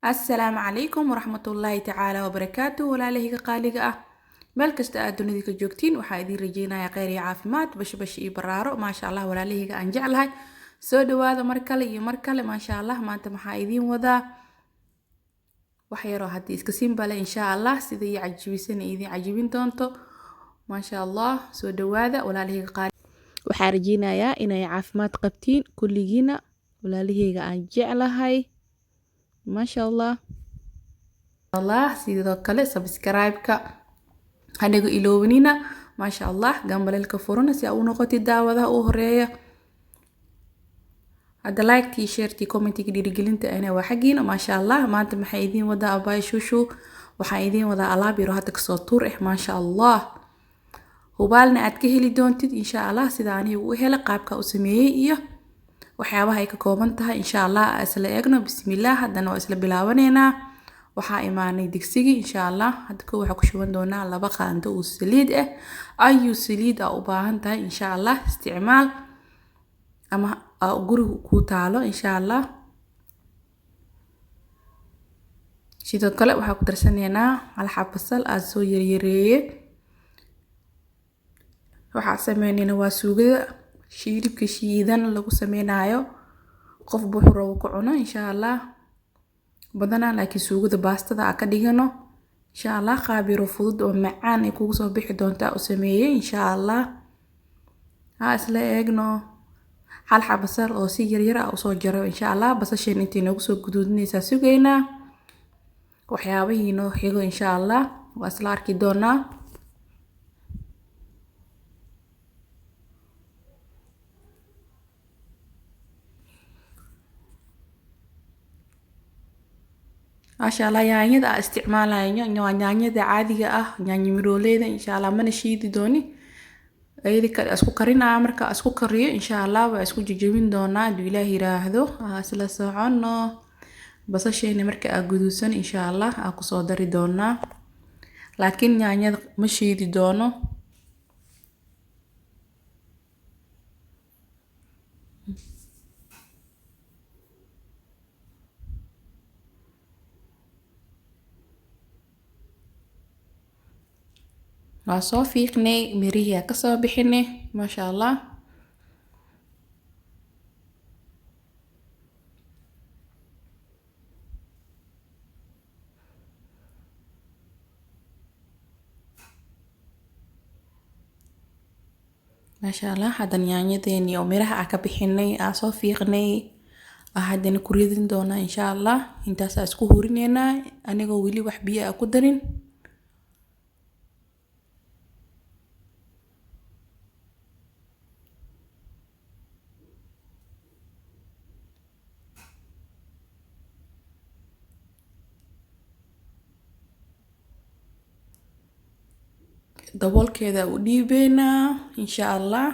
Assalaamu calaykum waraxmatullaahi tacaala wabarakaatu walaalahayga qaaliga ah meel kasta aad dunida ka joogtiin waxaa idiin rajeynayaa kheyr iyo caafimaad bashbash iyo baraaro maasha allah walaalahayga aan jeclahay soo dhawaada mar kale iyo mar kale maasha allah maanta maxaa idiin wadaa wax yaroo haddii iska simbale insha allah sida iyo cajibisan idiin cajibin doonto maasha allah soo dhawaada walaalahayga qaali waxaa rajeynayaa inay caafimaad qabtiin kulligiina walaalahayga aan jeclahay maasha allah sidoo kale subscribe-ka hanaga iloobanina maasha allah gambalelka furana si aad u noqotid daawadaha u horeeya hadda like-tii share-tii comment-tii dhiirigelinta ana waa xagiina maasha allah maanta maxay idiin wadaa abay shushu waxaa idiin wadaa alaab yaro hadda kasoo tuur maasha allah hubaalna aad ka heli doontid insha allah sida aniga u hela qaabka u sameeyay iyo waxyaabaha ay ka kooban tahay insha allah isla eegno bismillaah haddana waa isla bilaabaneynaa waxaa imaanay digsigii insha allah hadda ko waxaa ku shuban doonaa 2 qaando oo saliid ah ayuu saliid u baahan tahay insha allah isticmaal ama guriga ku taalo insha allah sidoo kale waxaa ku darsanaynaa hal xab basal aad soo yaryareeyay waxaa sameeynayna waa suugada shiribka shiidan lagu sameynayo qof wuxuu rabo ku cuno insha allah badanaa laakiin suugada baastada ka dhigano insha allah qaab yaro fudud oo macaan ay kugu soo bixi doontaa u sameeyay insha allah isla eegno hal xab basal oo si yaryar u soo jaro insha allah basashan intii nagu soo guduudinaysa sugeynaa waxyaabahii noo xigo insha allah waa isla arki doonaa maasha allah yaanyada aan isticmaalayno waa yaanyada caadiga ah yaanyo mirooleeda insha allah mana shiidi dooni ayadi kale isku karinaa marka isku kariyo insha allah waa isku jajabin doonaa haduu ilaahay yiraahdo isla socono basasheena marka aad guduusan insha allah aan ku soo dari doonaa laakiin yaanyada ma shiidi doono waa soo fiiqnay mirihii ka soo bixinay maasha allah maasha allah hadan yaanyadeeni oo miraha ka bixinay soo fiiqnay hadana ku ridin doona insha allah intaas isku hurinayna anigoo wali wax biyo ku darin daboolkeeda u dhiibeena insha allah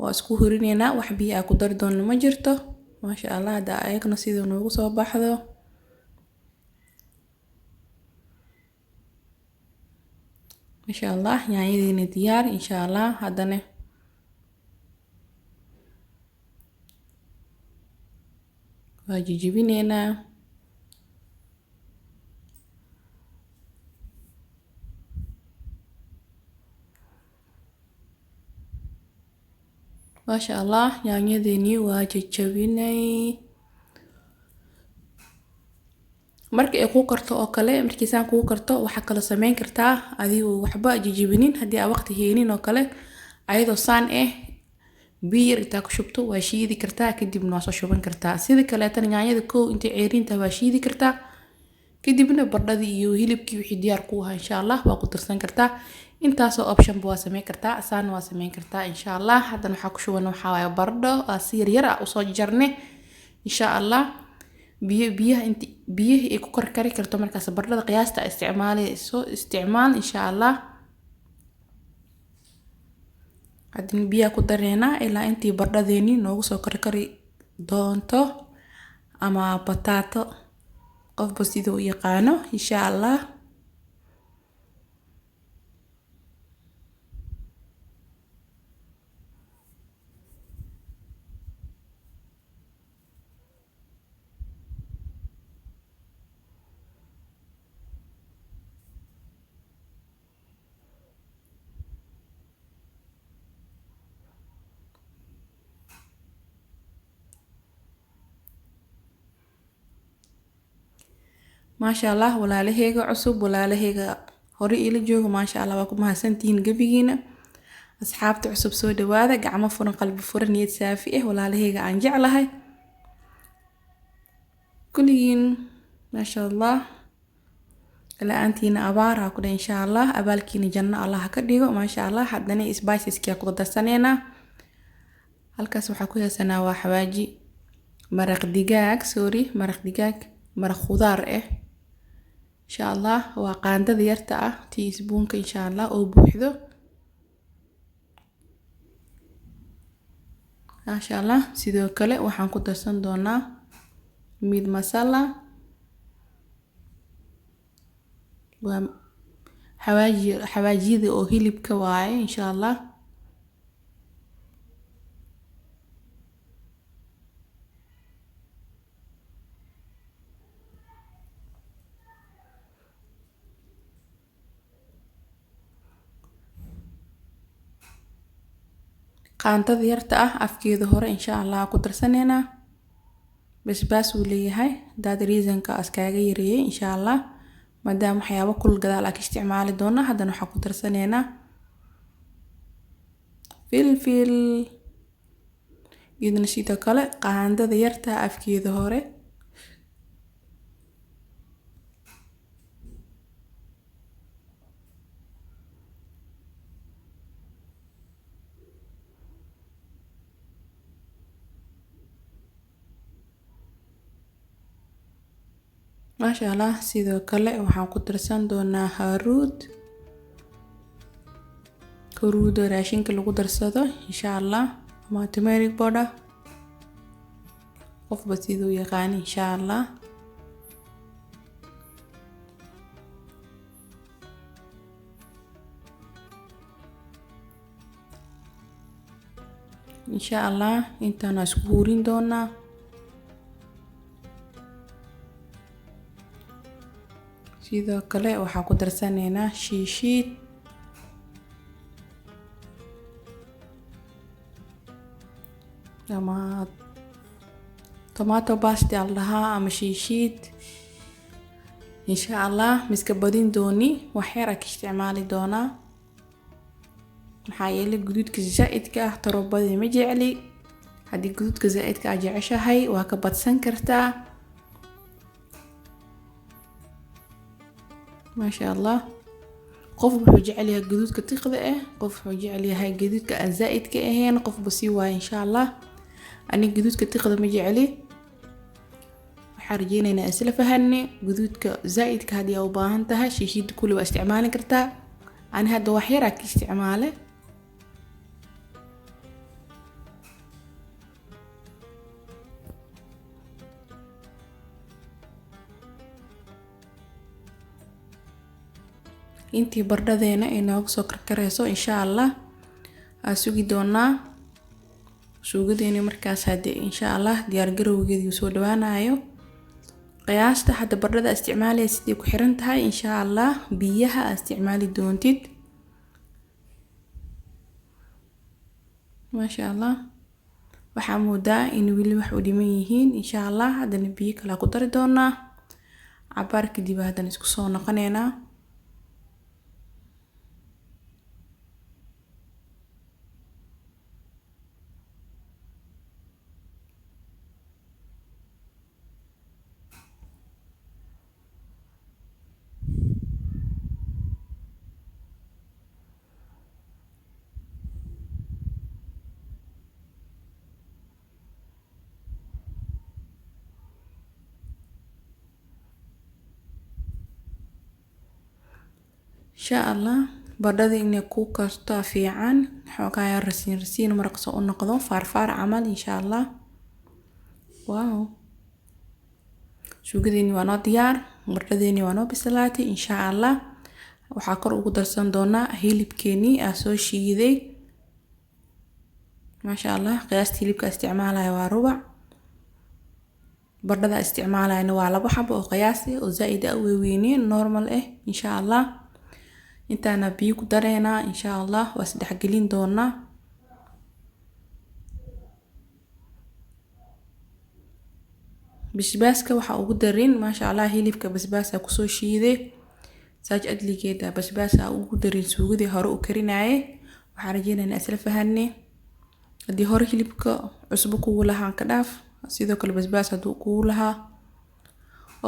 waa isku hurinayna wax biyo ku dar doona ma jirto maasha allah hada ayagna sidoo noogu soo baxdo maasha allah yaanyadeena diyaar insha allah hadana waa jijibinayna maasha allah yaanyadeeni waa jajabinay marka ay ku karto oo kale markii saan ku karto waxa kala sameyn kartaa adigu waxba jijibinin hadii aad waqti heenin oo kale ayadoo saan biyo inta ku shubto waa shiidi kartaa kadibna waa soo shuban kartaa sida kale tan yaanyada koow inta ceerinta waa shiidi kartaa kadibna bardhadii iyo hilibkii wixii diyaar ku ah insha allah waa ku darsan kartaa intaasoo option waa sameyn kartaa asaan waa sameyn kartaa insha allah hadan waxa ku shuban waxa way bardho si yar u soo jarnay insha allah biyaha inta biyaha ay ku karkari karto markaas bardhada qiyaasta isticmaal insha allah hadin biyaha ku dareena ilaa intii bardhadeeni noogu soo karkari doonto ama potato qofba sidoo u yaqaano insha allah maasha allah walaalahayga cusub walaalahayga hore ila jooga maasha allah waa ku mahadsantihiin gabigiina. asxaabta cusub soo dhawaada gacmo furan qalbi furan niyad saafi ah walaalahayga aan jeclahay kulligiin maasha allah la'aantiina abaar ha ku dhan insha allah abaalkiina janno allah ka dhigo maasha allah haddana spiceska ku darsaneena halkaas waxaa ku heesanaa waa xawaaji maraq digaag maraq khudaar ah insha allah waa qaandada yarta ah teaspoonka insha allah oo buuxdo maasha allah sidoo kale waxaan ku darsan doonaa meat masala waa xawaajiyada oo hilibka waaye insha allah qaantada yarta ah afkeeda hore insha allah ku darsaneena basbaas uu leeyahay dad reasonka askaaga yareeyay insha allah maadaama waxyaabo kul gadaal ka isticmaali doona haddana waxa ku darsaneena filfil idin sidoo kale qaandada yarta afkeeda hore maasha allah sidoo kale waxaan ku darsan doonaa haruud raashinka lagu darsado insha allah ama turmeric powder qofba siduu yaqaan insha allah insha allah intaan isku hurin doonaa sidoo kale waxaan ku darsaneynaa shiishiid ama tomato paste allaha ama shiishiid insha allah miska badin dooni wax yar ka isticmaali doonaa maxaa yeelay guduudka zaidka ah tarobada ma jecli haddii guduudka zaidka ah jeceshahay waa ka badsan kartaa ما شاء الله قف بحوج عليها جدود كتقدأ قف بحوج عليها جدود كأزائد كأهين قف بسيوها إن شاء الله أنا جدود كتقدأ مجي عليه حارجين أنا أسلف هني جدود كزائد كهدي أو باهنتها شيشيد كله استعمالك كرتا أنا هذا وحيرك استعماله intii bardhadeena inoogu soo karkareyso insha allah sugi doonaa suugadeena markaas hadii insha allah diyaar garowgeedu soo dhawaanayo qiyaasta hadda bardhada isticmaalay sidii ku xiran tahay insha allah biyaha isticmaali doontid ma sha allah waxa moodaa in wili wax u dhiman yihiin insha allah hadana biyo kala ku dari doonaa cabaar kadib hadana isku soo noqoneynaa insha allah bardhada inay ku karto fiican xogaa rasiin maraqso u noqdo farfar amal insha allah wow suugadeeni waa noo diyaar bardhadeeni waa noo bislaatay insha allah waxaa kor ugu darsan doonaa hilibkeeni soo shiiday ma sha allah qiyaasta hilibka isticmaalaya waa rubac bardhada isticmaalayna waa 2 xabo oo qiyaasi oo zaid ah weeyeen normal ah insha allah intaana biyo ku dareena insha allah waa saddex gelin doona basbaaska waxa ugu darin maasha Allah hilibka basbaasa kusoo shiiday saaj adligeeda basbaasa ugu darin suugadii hore u karinaayay waxaan rajeynaynaa isla fahanay hadii hore hilibka cusbo kugu lahaan ka dhaaf sidoo kale basbaas haduu kugu lahaa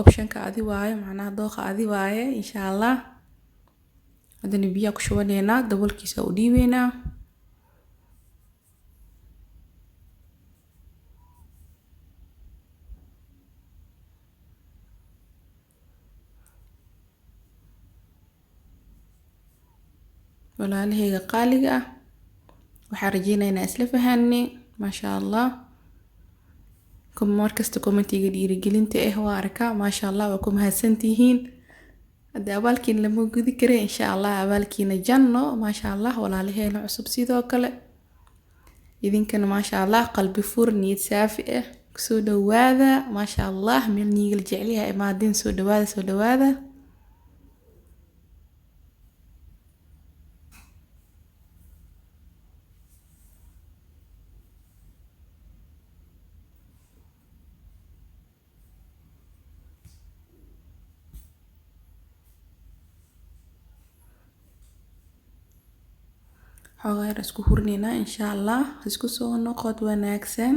optionka adi waaye macnaha dooqa adi waaye insha Allah hadana biyo ku shubaneena daboolkiisa u dhiibeena walaalahayga qaaliga ah waxaan rajeynaynaa isla fahanay maasha Allah markasta commentiga dhiirigelinta waa arkaa maasha Allah waa ku mahadsantihiin hadda abaalkiin lama gudi kare insha Allah abaalkiina janno maasha Allah walaalahayna cusub sidoo kale idinkana maasha Allah qalbi fur niyad saafi ah soo dhawaada maasha Allah meel niigal jecel yahay imaadin soo dhawaada xogaayar isku hurnina insha Allah isku soo noqod wanaagsan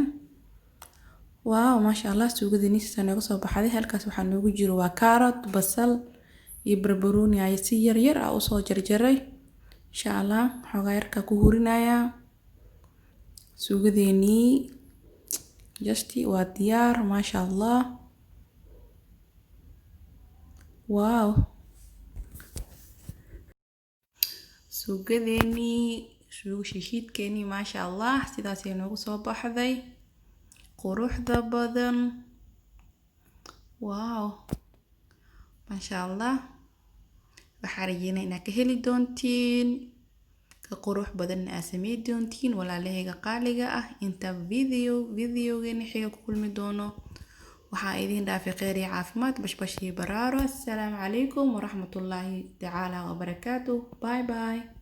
waaw maasha Allah suugadani sidaan uga soo baxday halkaas waxa noogu jiro waa carrot basal iyo barbarooni ay si yar u soo jarjaray insha Allah xogaayarka ku hurinaya suugadani waa diyaar maasha Allah waaw suugadani shiidkeeni maasha Allah sidaas ay noogu soo baxday quruxda badan waaw maasha Allah waxaan rajeynayaa inaad ka heli doontiin ka qurux badan aad sameey doontiin walaalahayga qaaliga ah inta videogeeni xiga ku kulmi doono waxaa idin dhaafay khayr iyo caafimaad bashbash iyo baraaro assalaamu calaykum waraxmatullaahi tacaala wabarakaatuh bye